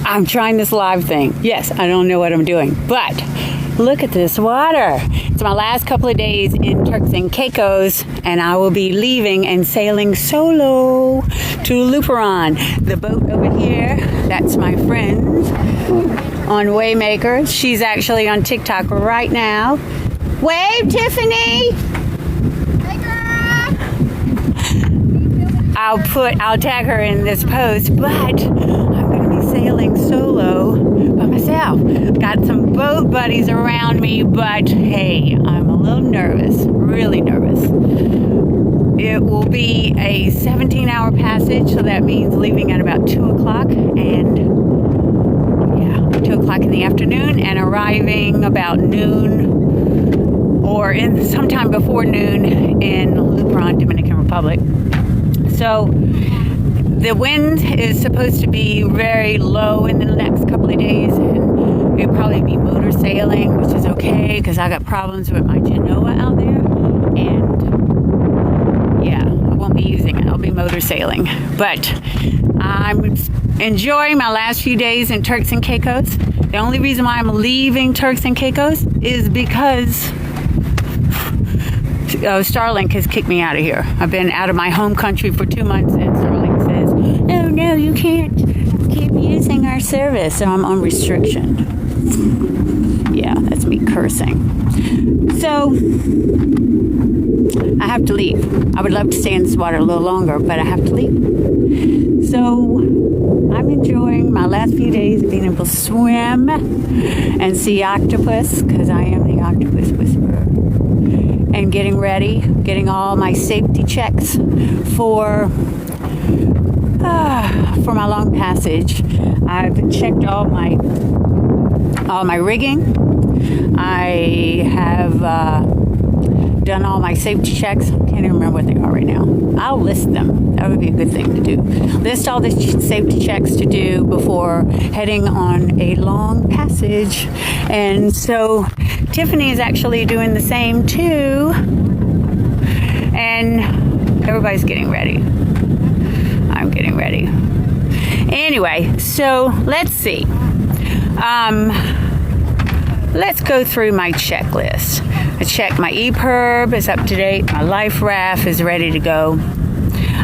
I'm trying this live thing. Yes, I don't know what I'm doing, but look at this water. It's my last couple of days in Turks and Caicos, and I will be leaving and sailing solo to Luperon. The boat over here, that's my friend on Waymaker. She's actually on TikTok right now. Wave, Tiffany! Hey, girl! I'll tag her in this post, but I'm going to be sailing solo by myself. Got some boat buddies around me, but hey, I'm a little nervous, really nervous. It will be a 17-hour passage, so that means leaving at about 2 o'clock, and 2 o'clock in the afternoon, and arriving about noon or in sometime before noon in Luperon, Dominican Republic. So the wind is supposed to be very low in the next couple of days, and it'll probably be motor sailing, which is okay because I got problems with my Genoa out there, and I won't be using it. I'll be motor sailing, but I'm enjoying my last few days in Turks and Caicos. The only reason why I'm leaving Turks and Caicos is because Starlink has kicked me out of here. I've been out of my home country for 2 months, and Starlink says, "Oh no, you can't keep using our service." So I'm on restriction. Yeah, that's me cursing. So I have to leave. I would love to stay in this water a little longer, but I have to leave. So I'm enjoying my last few days of being able to swim and see octopus, because I am the octopus whisperer. And getting ready, getting all my safety checks for my long passage. I've checked all my rigging. I have done all my safety checks. Can't even remember what they are right now. I'll list them. That would be a good thing to do. List all the safety checks to do before heading on a long passage. And so Tiffany is actually doing the same too. And everybody's getting ready. I'm getting ready. Anyway, so let's see. Let's go through my checklist. I checked my EPIRB is up to date. My life raft is ready to go.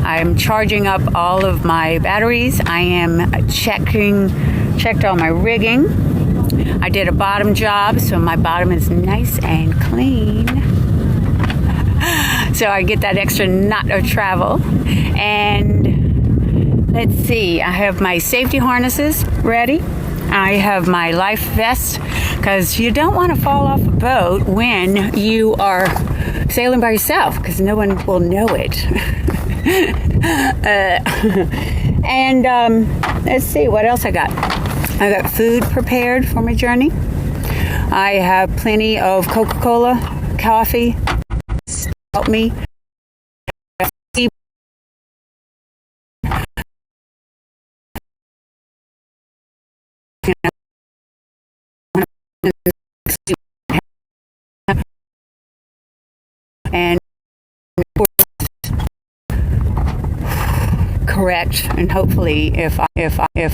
I'm charging up all of my batteries. I am checked all my rigging. I did a bottom job, so my bottom is nice and clean. So I get that extra knot of travel. And let's see, I have my safety harnesses ready. I have my life vest, because you don't want to fall off a boat when you are sailing by yourself, because no one will know it. And let's see, what else I got? I got food prepared for my journey. I have plenty of Coca-Cola, coffee, help me. And correct, and hopefully if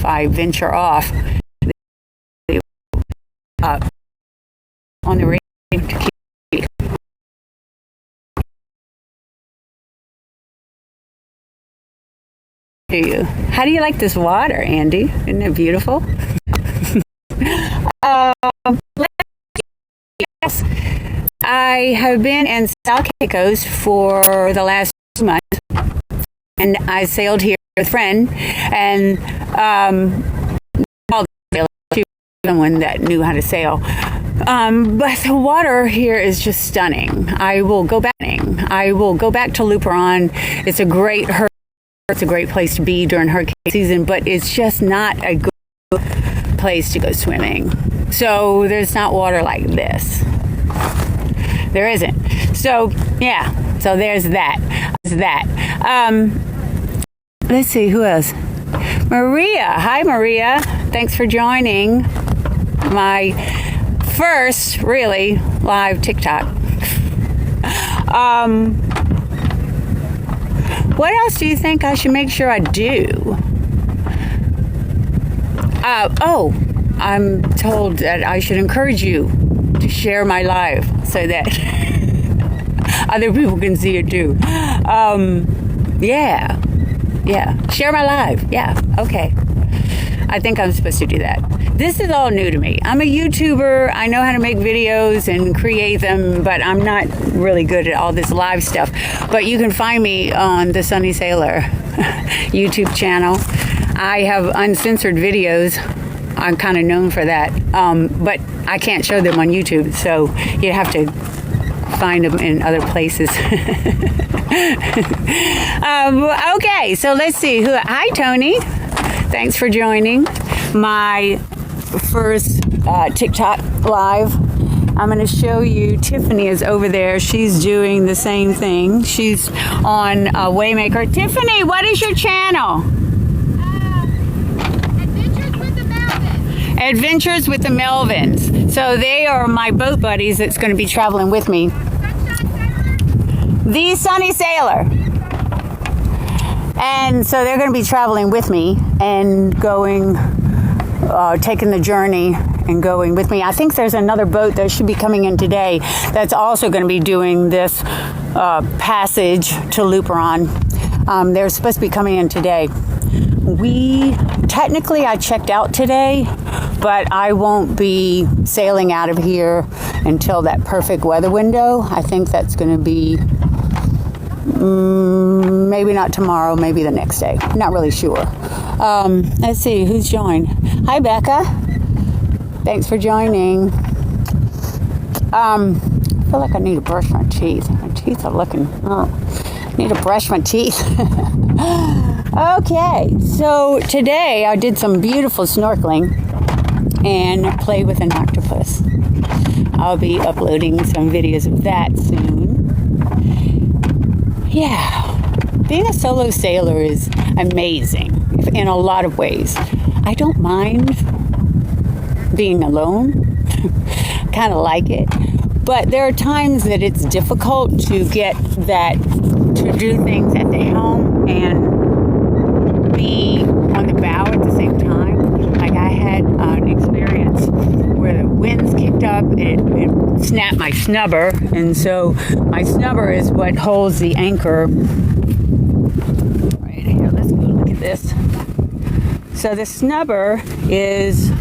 I venture off on the radio to keep you. How do you like this water, Andy? Isn't it beautiful? Yes, I have been in South Caicos for the last 2 months, and I sailed here with a friend, and someone that knew how to sail. But the water here is just stunning. I will go back to Luperon. It's a great place to be during hurricane season, but it's just not a good place to go swimming. So there's not water like this. There isn't. So yeah. So there's that. Let's see, who else? Maria. Hi, Maria. Thanks for joining my first really live TikTok. What else do you think I should make sure I do? I'm told that I should encourage you to share my live so that other people can see it too. Yeah. Share my live. Yeah. Okay. I think I'm supposed to do that. This is all new to me. I'm a YouTuber. I know how to make videos and create them, but I'm not really good at all this live stuff. But you can find me on TheSunnySailor YouTube channel. I have uncensored videos. I'm kind of known for that. But I can't show them on YouTube, so you have to find them in other places. Okay, so let's see. Hi, Tony. Thanks for joining my first TikTok live. I'm going to show you. Tiffany is over there. She's doing the same thing. She's on Waymaker. Tiffany, what is your channel? Adventures with the Melvins. Adventures with the Melvins. So they are my boat buddies that's going to be traveling with me. TheSunnySailor. And so they're going to be traveling with me and going, taking the journey and going with me. I think there's another boat that should be coming in today that's also going to be doing this passage to Luperon. They're supposed to be coming in today. Technically I checked out today, but I won't be sailing out of here until that perfect weather window. I think that's going to be maybe not tomorrow, maybe the next day. Not really sure. Let's see who's joined. Hi, Becca. Thanks for joining. I feel like I need to brush my teeth. My teeth are looking. I need to brush my teeth. Okay, so today I did some beautiful snorkeling and played with an octopus. I'll be uploading some videos of that soon. Yeah, being a solo sailor is amazing in a lot of ways. I don't mind being alone, kind of like it, but there are times that it's difficult to get that, to do things at the helm and be on the bow at the same time. Like I had an experience where the winds kicked up, it snapped my snubber, and so my snubber is what holds the anchor. Right here, let's go look at this. So the snubber is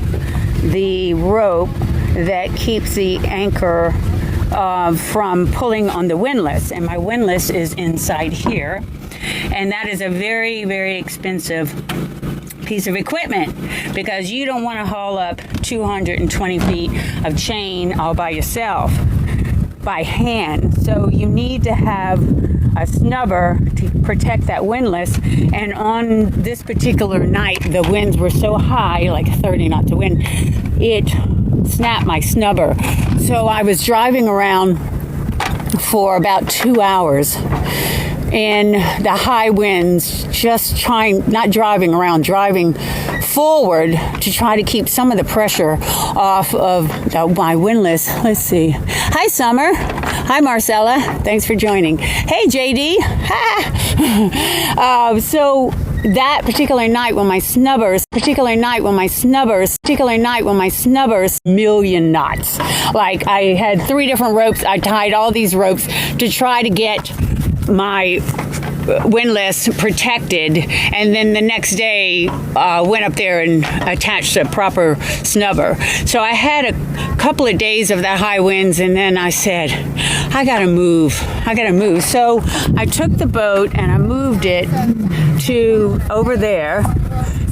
the rope that keeps the anchor from pulling on the windlass, and my windlass is inside here, and that is a very, very expensive piece of equipment because you don't want to haul up 220 feet of chain all by yourself by hand. So you need to have a snubber to protect that windlass. And on this particular night, the winds were so high, like 30 knots of wind, it snapped my snubber. So I was driving around for about 2 hours in the high winds, just driving forward to try to keep some of the pressure off of my windlass. Let's see. Hi, Summer. Hi, Marcella. Thanks for joining. Hey, JD. So that particular night when my snubbers, million knots. Like I had 3 different ropes. I tied all these ropes to try to get my windlass protected, and then the next day went up there and attached a proper snubber. So I had a couple of days of that high winds, and then I said, I gotta move. So I took the boat and I moved it to over there.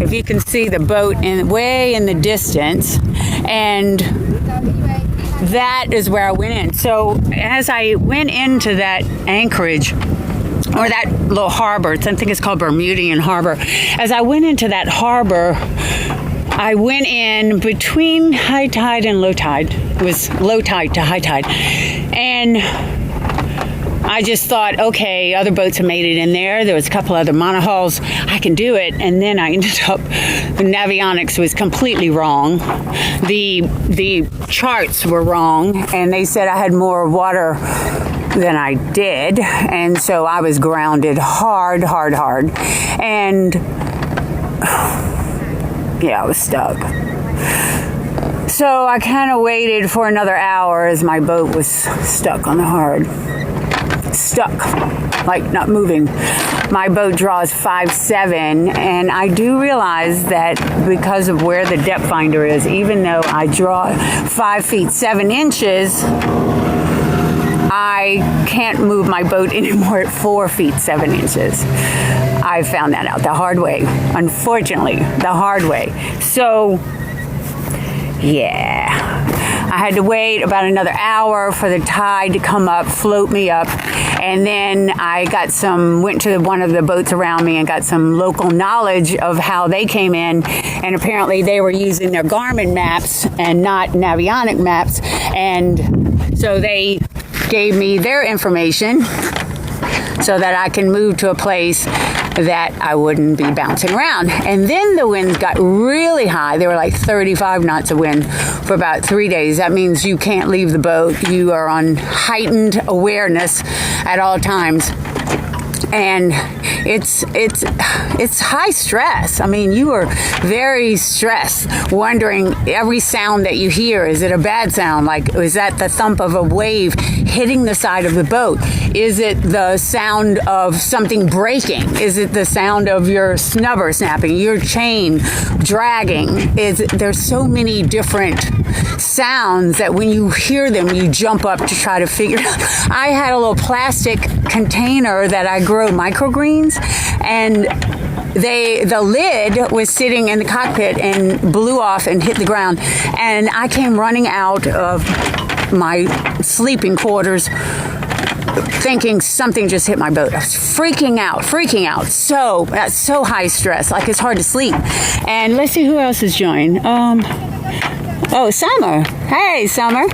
If you can see the boat way in the distance, and that is where I went in. So as I went into that anchorage, or that little harbor, I think it's called Bermudian Harbor. As I went into that harbor, I went in between high tide and low tide. It was low tide to high tide. And I just thought, okay, other boats have made it in there. There was a couple other monohulls. I can do it. And then I ended up, the navionics was completely wrong. The charts were wrong. And they said I had more water than I did. And so I was grounded hard. And Yeah, I was stuck. So I kind of waited for another hour as my boat was stuck on the hard. Stuck, like not moving. My boat draws 5'7", and I do realize that because of where the depth finder is, even though I draw 5 feet 7 inches, I can't move my boat anymore at 4 feet 7 inches. I found that out the hard way, unfortunately, the hard way. So, yeah, I had to wait about another hour for the tide to come up, float me up, and then I went to one of the boats around me and got some local knowledge of how they came in, and apparently they were using their Garmin maps and not Navionic maps, and so they gave me their information so that I can move to a place that I wouldn't be bouncing around. And then the winds got really high. They were like 35 knots of wind for about 3 days. That means you can't leave the boat. You are on heightened awareness at all times. And it's high stress. I mean, you are very stressed, wondering every sound that you hear. Is it a bad sound? Like, is that the thump of a wave hitting the side of the boat? Is it the sound of something breaking? Is it the sound of your snubber snapping, your chain dragging? There's so many different sounds that when you hear them, you jump up to try to figure it out. I had a little plastic container that I grow microgreens, and the lid was sitting in the cockpit and blew off and hit the ground, and I came running out of my sleeping quarters thinking something just hit my boat. I was freaking out. So that's so high stress, like it's hard to sleep. And let's see who else has joined. Summer. Hey, Summer.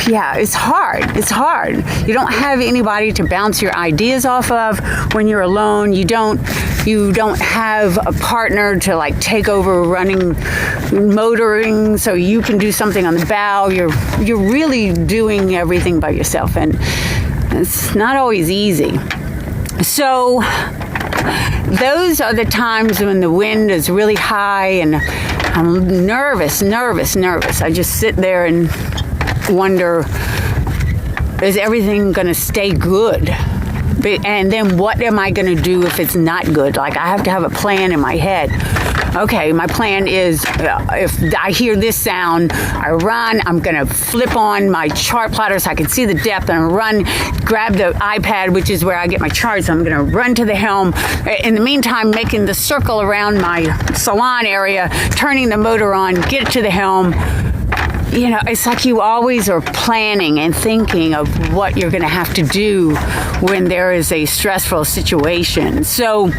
It's hard. You don't have anybody to bounce your ideas off of when you're alone. You don't have a partner to like take over motoring so you can do something on the bow. You're really doing everything by yourself, and it's not always easy. So those are the times when the wind is really high and I'm nervous. I just sit there and wonder, is everything going to stay good? And then what am I going to do if it's not good? Like, I have to have a plan in my head. Okay, my plan is if I hear this sound, I run. I'm going to flip on my chart plotter so I can see the depth, and run, grab the iPad, which is where I get my charts. So I'm going to run to the helm. In the meantime, making the circle around my salon area, turning the motor on, get to the helm. You know, it's like you always are planning and thinking of what you're going to have to do when there is a stressful situation. So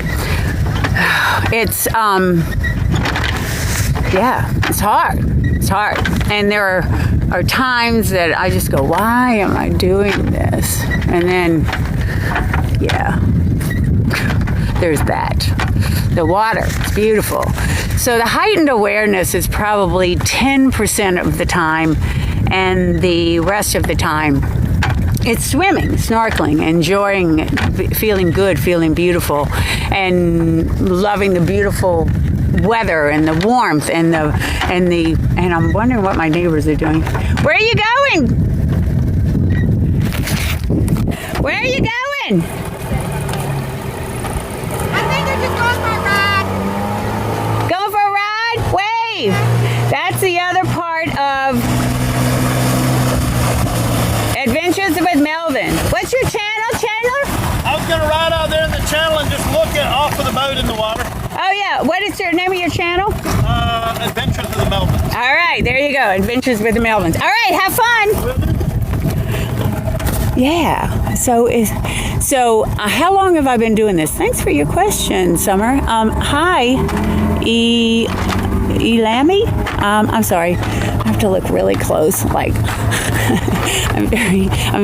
it's hard. It's hard. And there are times that I just go, why am I doing this? And then, there's that. The water, it's beautiful. So the heightened awareness is probably 10% of the time, and the rest of the time it's swimming, snorkeling, enjoying it, feeling good, feeling beautiful, and loving the beautiful weather and the warmth and I'm wondering what my neighbors are doing. Where are you going? Where are you going? I think they're just going for a ride. Going for a ride? Wave! That's the other part of Adventures with Melvin. What's your channel, Chandler? I was going to ride out there in the channel and just look off of the boat in the water. Oh, yeah. What is your name of your channel? Adventures with the Melvins. All right. There you go. Adventures with the Melvins. All right. Have fun. Yeah. So how long have I been doing this? Thanks for your question, Summer. Hi, Elami. I'm sorry. I have to look really close. Like, I'm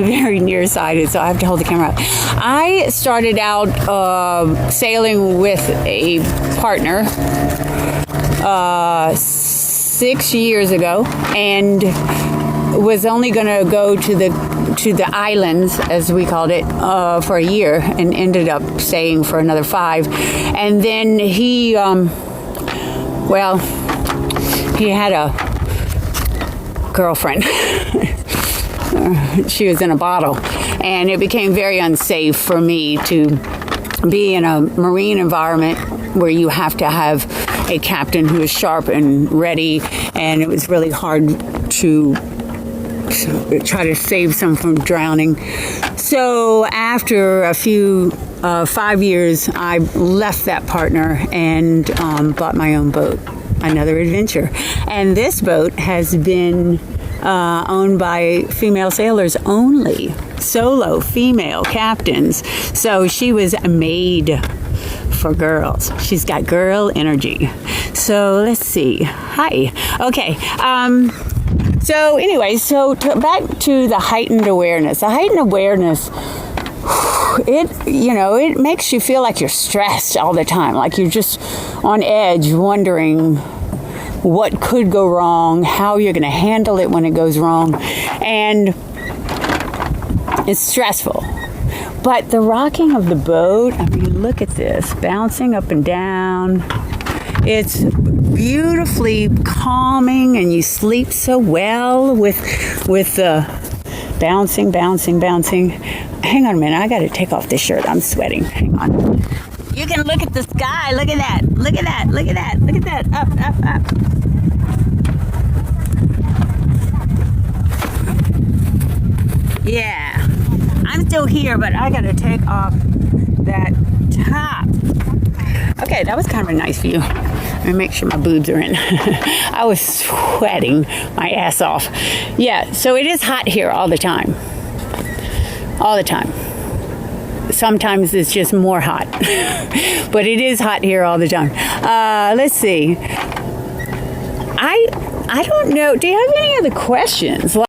very nearsighted, so I have to hold the camera up. I started out sailing with a partner 6 years ago, and was only going to go to the islands, as we called it, for a year, and ended up staying for another 5. And then he had a girlfriend. She was in a bottle, and it became very unsafe for me to be in a marine environment where you have to have a captain who is sharp and ready, and it was really hard to try to save someone from drowning. So after a few 5 years, I left that partner and bought my own boat, another adventure. And this boat has been owned by female sailors only, solo female captains. So she was made for girls. She's got girl energy. So let's see. Hi. Okay. So anyway, back to the heightened awareness. The heightened awareness, it makes you feel like you're stressed all the time, like you're just on edge, wondering what could go wrong, how you're going to handle it when it goes wrong, and it's stressful. But the rocking of the boat, I mean, look at this, bouncing up and down. It's beautifully calming, and you sleep so well with the bouncing. Hang on a minute, I got to take off this shirt. I'm sweating. Hang on. You can look at the sky. Look at that. Look at that. Look at that. Look at that. Up. Yeah. I'm still here, but I got to take off that top. Okay, that was kind of a nice view. Let me make sure my boobs are in. I was sweating my ass off. Yeah, so it is hot here all the time. All the time. Sometimes it's just more hot. But it is hot here all the time. Let's see. I don't know. Do you have any other questions? Like,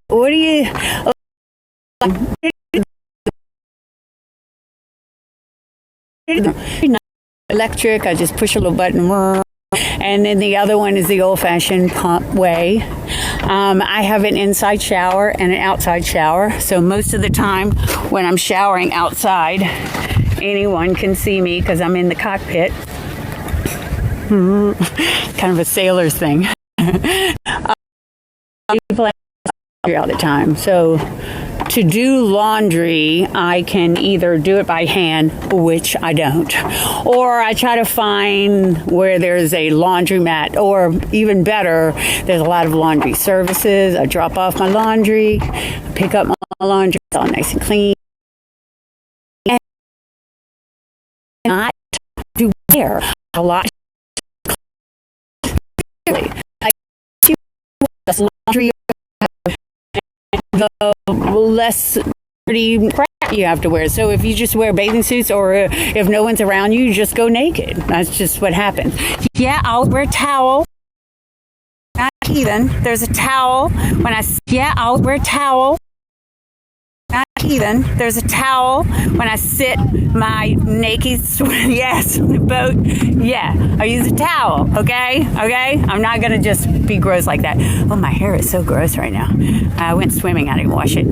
what do you... Electric, I just push a little button, and then the other one is the old-fashioned pump way. I have an inside shower and an outside shower, so most of the time when I'm showering outside, anyone can see me because I'm in the cockpit. Kind of a sailor's thing. People all the time, so to do laundry, I can either do it by hand, which I don't, or I try to find where there's a laundromat, or even better, there's a lot of laundry services. I drop off my laundry, pick up my laundry, it's all nice and clean. And not to wear a lot. Like, laundry, the less dirty crap you have to wear. So if you just wear bathing suits, or if no one's around you, you just go naked. That's just what happens. Yeah, I'll wear a towel. Not even. There's a towel. I'll wear a towel. Not even. There's a towel when I sit my naked, yes, boat. Yeah, I use a towel, okay? I'm not going to just be gross like that. Oh, my hair is so gross right now. I went swimming, I didn't wash it.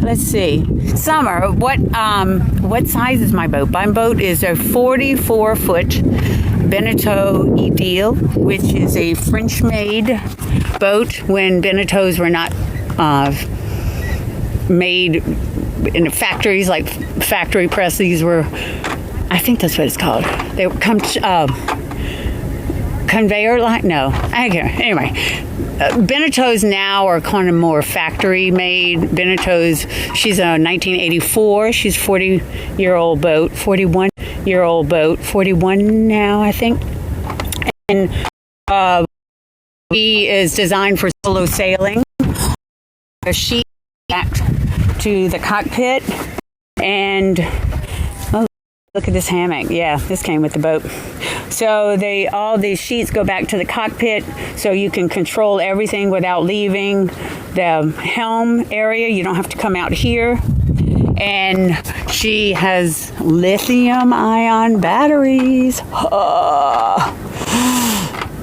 Let's see. Summer, what size is my boat? My boat is a 44-foot Beneteau Ideal, which is a French-made boat when Beneteaus were not made in factories, like factory press. These were, I think that's what it's called. They come conveyor line. No, I can't. Anyway, Beneteaus now are kind of more factory made. Beneteaus. She's a 1984. She's 41 now, I think. And he is designed for solo sailing. A sheet back to the cockpit, and look at this hammock. Yeah, this came with the boat. So all these sheets go back to the cockpit, so you can control everything without leaving the helm area. You don't have to come out here. And she has lithium-ion batteries.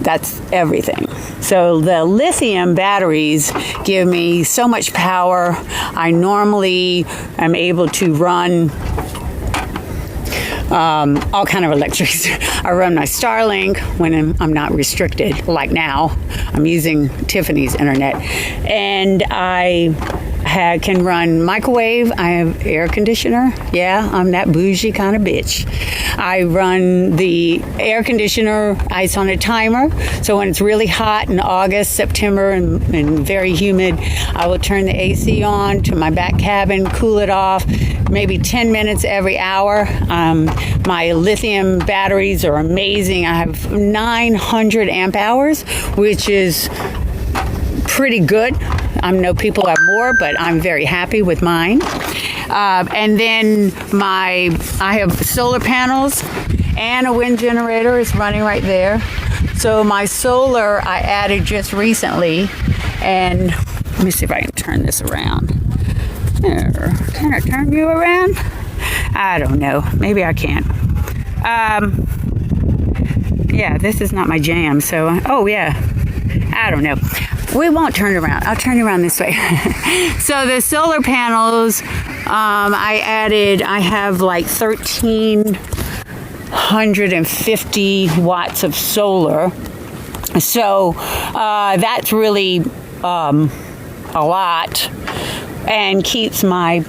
That's everything. So the lithium batteries give me so much power. I normally am able to run all kind of electrics. I run my Starlink when I'm not restricted, like now. I'm using Tiffany's internet. And I can run microwave. I have air conditioner. Yeah, I'm that bougie kind of bitch. I run the air conditioner, ice on a timer. So when it's really hot in August, September, and very humid, I will turn the AC on to my back cabin, cool it off, maybe 10 minutes every hour. My lithium batteries are amazing. I have 900 amp hours, which is pretty good. I know people have more, but I'm very happy with mine. And then I have solar panels and a wind generator is running right there. So my solar I added just recently, and let me see if I can turn this around. There. Can I turn you around? I don't know. Maybe I can. Yeah, this is not my jam. So, oh yeah. I don't know. We won't turn it around. I'll turn you around this way. So the solar panels, I have like 1,350 watts of solar. So that's really a lot, and keeps my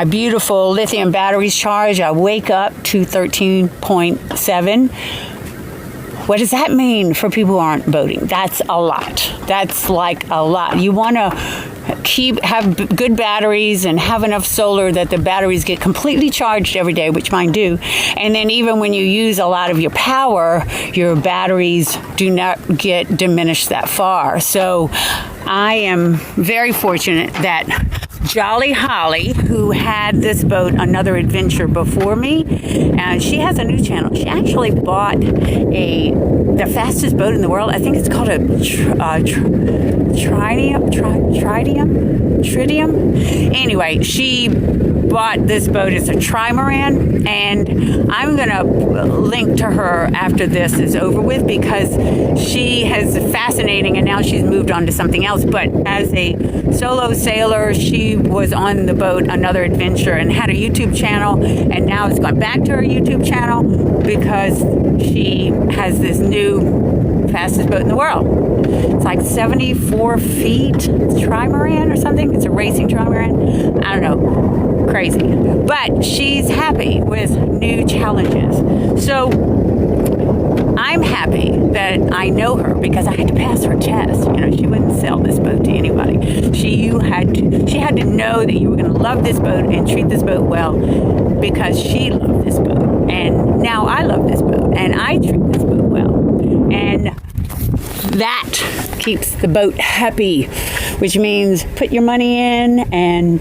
beautiful lithium batteries charged. I wake up to 13.7. What does that mean for people who aren't boating? That's a lot. That's like a lot. You want to have good batteries and have enough solar that the batteries get completely charged every day, which mine do. And then even when you use a lot of your power, your batteries do not get diminished that far. So I am very fortunate that Jolly Holly, who had this boat, Another Adventure, before me, and she has a new channel. She actually bought the fastest boat in the world. I think it's called a Tritium. Anyway, she bought this boat as a trimaran, and I'm gonna link to her after this is over with, because she has fascinating, and now she's moved on to something else. But as a solo sailor, she was on the boat Another Adventure and had a YouTube channel, and now it's gone back to her YouTube channel because she has this new fastest boat in the world. It's like 74 feet trimaran or something. It's a racing trimaran. I don't know. Crazy. But she's happy with new challenges. So I'm happy that I know her, because I had to pass her test. You know, she wouldn't sell this boat to anybody. She had to know that you were going to love this boat and treat this boat well, because she loved this boat. And now I love this boat and I treat this boat well. And that keeps the boat happy, which means put your money in and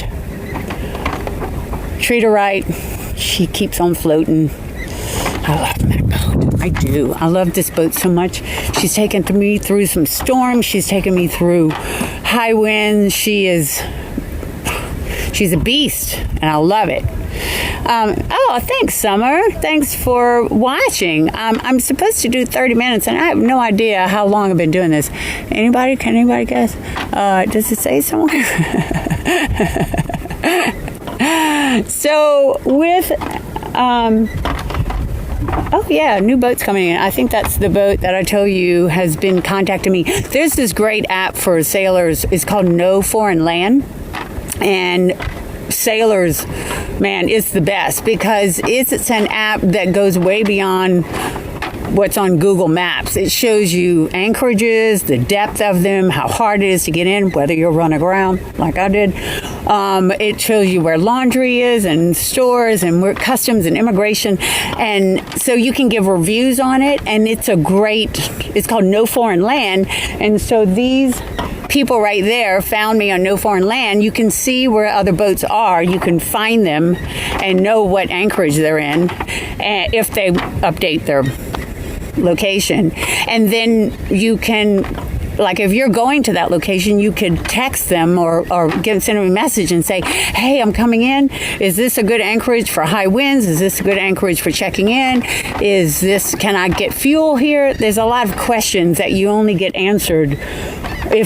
treat her right. She keeps on floating. I love that boat. I do. I love this boat so much. She's taken me through some storms. She's taken me through high winds. She's a beast, and I love it. Thanks, Summer. Thanks for watching. I'm supposed to do 30 minutes, and I have no idea how long I've been doing this. Can anybody guess? Does it say somewhere? So with new boats coming in. I think that's the boat that I told you has been contacting me. There's this great app for sailors. It's called No Foreign Land. And sailors, man, it's the best, because it's an app that goes way beyond what's on Google Maps. It shows you anchorages, the depth of them, how hard it is to get in, whether you're running aground like I did. It shows you where laundry is and stores and where customs and immigration. And so you can give reviews on it. And it's called No Foreign Land. And so these people right there found me on No Foreign Land. You can see where other boats are. You can find them and know what anchorage they're in, if they update their location. And then you can like if you're going to that location, you could text them or send them a message and say, hey, I'm coming in. Is this a good anchorage for high winds? Is this a good anchorage for checking in? Can I get fuel here? There's a lot of questions that you only get answered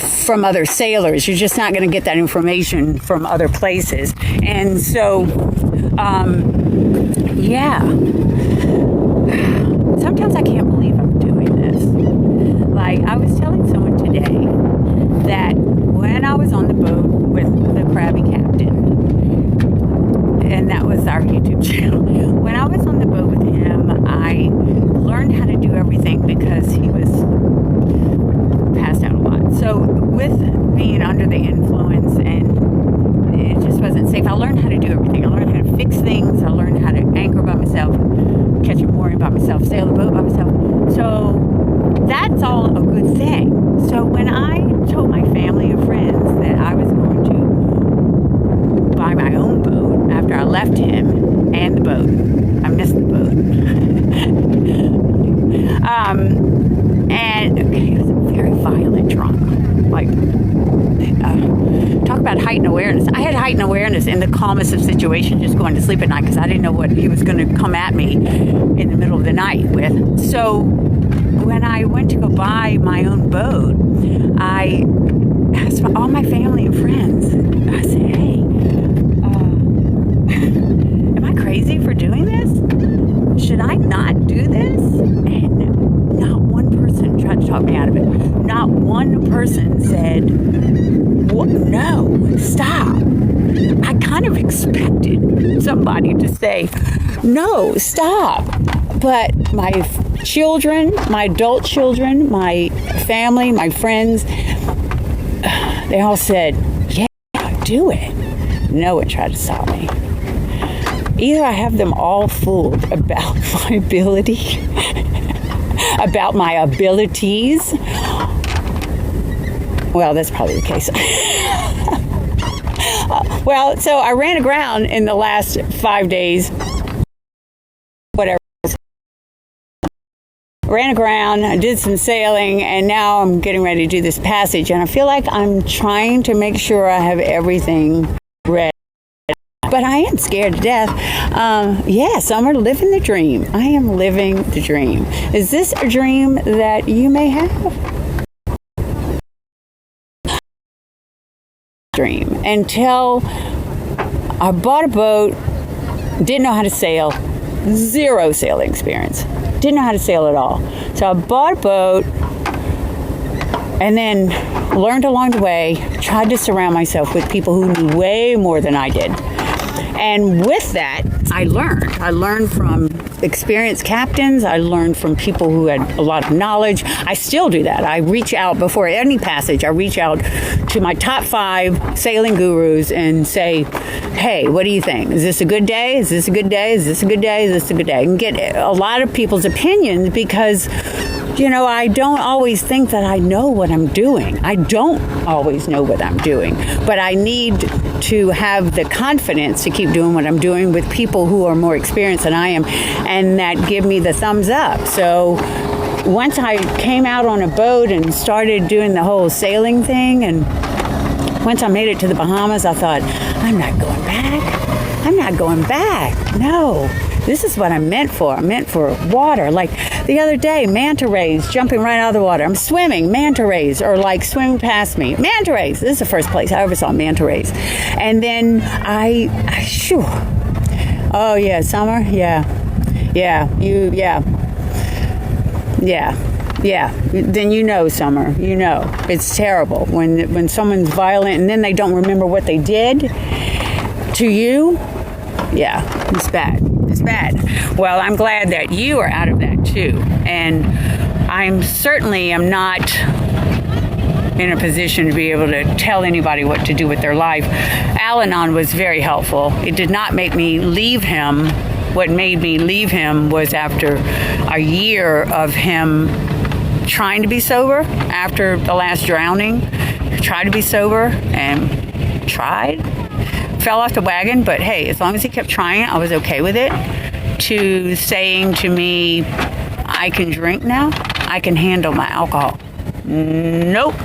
from other sailors. You're just not going to get that information from other places. And so, sometimes I can't believe I'm doing this. Like, I was telling someone today that when I was on the boat with the Krabby Captain, and that was our YouTube channel, when I was on the boat with him, I learned how to do everything because he was passed out a lot. So with being under the influence and it just wasn't safe, I learned how to do everything. I learned how to fix things. I learned how to anchor by myself, catch a mooring by myself, sail the boat by myself. So that's all a good thing. So when I told my family and friends that I was going to buy my own boat after I left him and the boat, I missed the boat. And he was a very violent drunk. Like, talk about heightened awareness. I had heightened awareness in the calmest of situations, just going to sleep at night because I didn't know what he was going to come at me in the middle of the night with. So when I went to go buy my own boat, I asked all my family and friends, I said, hey, am I crazy for doing this? Should I not do this? And not one person tried to talk me out of it. Not one person said, no, stop. I kind of expected somebody to say, no, stop. But my children, my adult children, my family, my friends, they all said, yeah, do it. No one tried to stop me. Either I have them all fooled about my ability, about my abilities. Well, that's probably the case. Well, so I ran aground in the last 5 days. Whatever. Ran aground, I did some sailing, and now I'm getting ready to do this passage. And I feel like I'm trying to make sure I have everything ready. But I am scared to death. Summer, living the dream. I am living the dream. Is this a dream that you may have? Dream. Until I bought a boat, didn't know how to sail, zero sailing experience. Didn't know how to sail at all. So I bought a boat and then learned along the way, tried to surround myself with people who knew way more than I did. And with that, I learned. I learned from experienced captains. I learned from people who had a lot of knowledge. I still do that. I reach out before any passage. I reach out to my top 5 sailing gurus and say, hey, what do you think? Is this a good day? Is this a good day? Is this a good day? Is this a good day? And get a lot of people's opinions because, I don't always think that I know what I'm doing. I don't always know what I'm doing. But I need to have the confidence to keep doing what I'm doing with people who are more experienced than I am and that give me the thumbs up. So once I came out on a boat and started doing the whole sailing thing, and once I made it to the Bahamas, I thought, I'm not going back. I'm not going back. No. This is what I'm meant for. I'm meant for water. Like the other day, manta rays jumping right out of the water. I'm swimming, manta rays are like swimming past me. Manta rays. This is the first place I ever saw manta rays. And then oh yeah, Summer. Yeah. Then Summer. It's terrible when someone's violent and then they don't remember what they did to you. Yeah, it's bad. It's bad. Well, I'm glad that you are out of that too. And I'm certainly am not in a position to be able to tell anybody what to do with their life. Al-Anon was very helpful. It did not make me leave him. What made me leave him was after a year of him trying to be sober after the last drowning. Tried to be sober and tried. Fell off the wagon, but hey, as long as he kept trying, I was okay with it. To saying to me, I can drink now, I can handle my alcohol. Nope.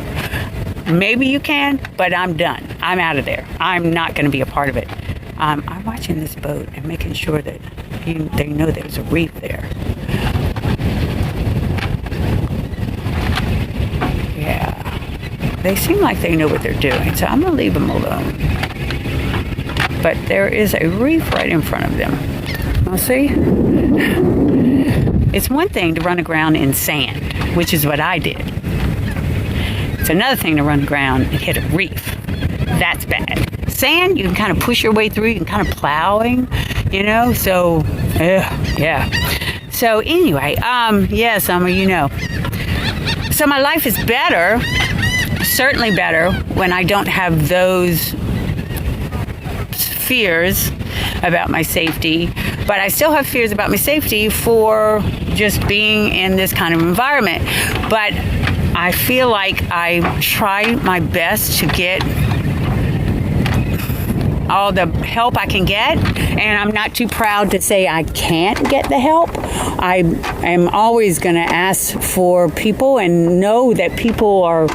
Maybe you can, but I'm done. I'm out of there. I'm not going to be a part of it. I'm watching this boat and making sure that they know there's a reef there. Yeah. They seem like they know what they're doing, so I'm going to leave them alone. But there is a reef right in front of them. I'll see. It's one thing to run aground in sand, which is what I did. It's another thing to run aground and hit a reef. That's bad. Sand, you can kind of push your way through. You can kind of plowing, So, yeah. So anyway, yeah, Summer, So my life is better, certainly better, when I don't have those fears about my safety. But I still have fears about my safety for just being in this kind of environment. But I feel like I try my best to get all the help I can get, and I'm not too proud to say I can't get the help. I am always going to ask for people and know that people are,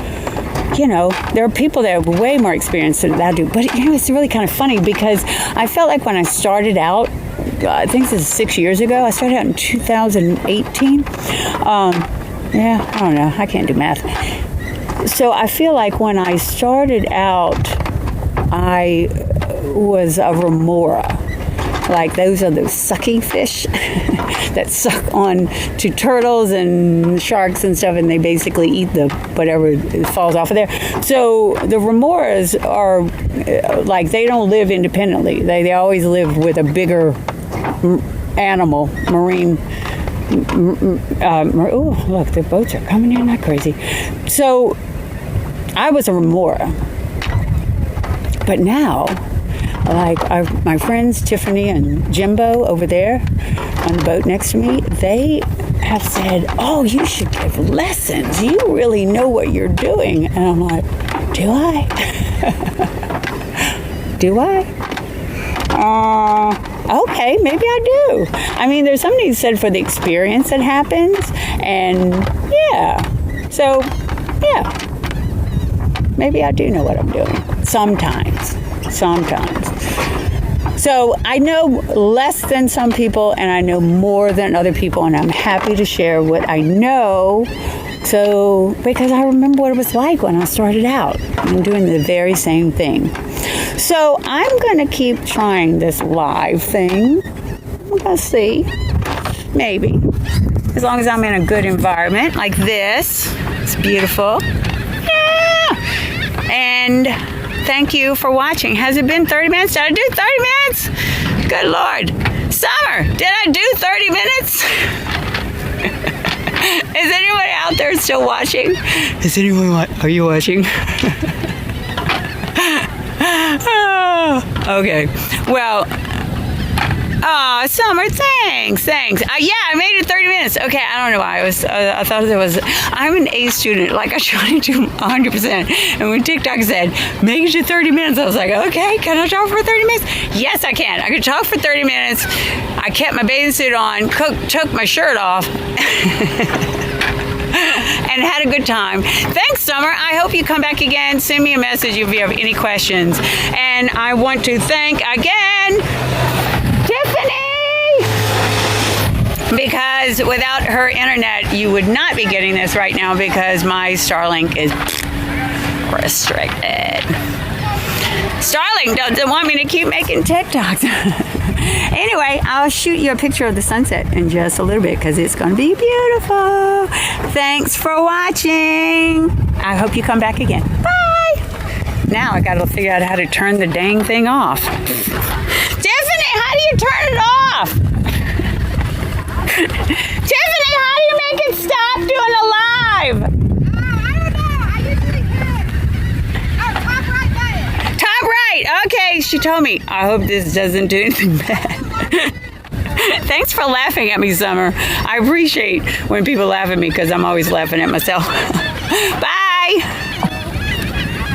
there are people that have way more experience than I do. But, it's really kind of funny because I felt like when I started out, I think this is 6 years ago, I started out in 2018. Yeah, I don't know. I can't do math. So I feel like when I started out, I was a remora. Like those are those sucky fish that suck on to turtles and sharks and stuff, and they basically eat the whatever falls off of there. So the remoras are like, they don't live independently. They always live with a bigger animal, marine. Oh, look, the boats are coming in like crazy. So I was a remora. But now, like my friends Tiffany and Jimbo over there on the boat next to me, they have said, oh, you should give lessons. You really know what you're doing. And I'm like, do I? Do I? Okay, maybe I do. I mean, there's something said for the experience that happens. And yeah, so yeah, maybe I do know what I'm doing. Sometimes. So I know less than some people, and I know more than other people, and I'm happy to share what I know. So, because I remember what it was like when I started out. I'm doing the very same thing. So I'm going to keep trying this live thing. I'm going to see. Maybe. As long as I'm in a good environment like this. It's beautiful. Yeah. And thank you for watching. Has it been 30 minutes? Did I do 30 minutes? Good Lord. Summer, did I do 30 minutes? Is anybody out there still watching? Are you watching? Oh, okay. Well, Summer, thanks. Yeah, I made it 30 minutes. Okay, I don't know why. I thought there was, I'm an A student. Like, I try to do 100%. And when TikTok said, make it to 30 minutes, I was like, okay, can I talk for 30 minutes? Yes, I can. I can talk for 30 minutes. I kept my bathing suit on, took my shirt off. And had a good time. Thanks, Summer. I hope you come back again. Send me a message if you have any questions. And I want to thank again Tiffany, because without her internet, you would not be getting this right now because my Starlink is restricted. Starlink doesn't want me to keep making TikToks. Anyway, I'll shoot you a picture of the sunset in just a little bit because it's going to be beautiful. Thanks for watching. I hope you come back again. Bye. Now I got to figure out how to turn the dang thing off. Tiffany, how do you turn it off? Tiffany, how do you make it stop doing a live? I don't know. I usually can. Oh, top right button. Top right. Okay, she told me. I hope this doesn't do anything bad. Thanks for laughing at me, Summer. I appreciate when people laugh at me because I'm always laughing at myself. Bye.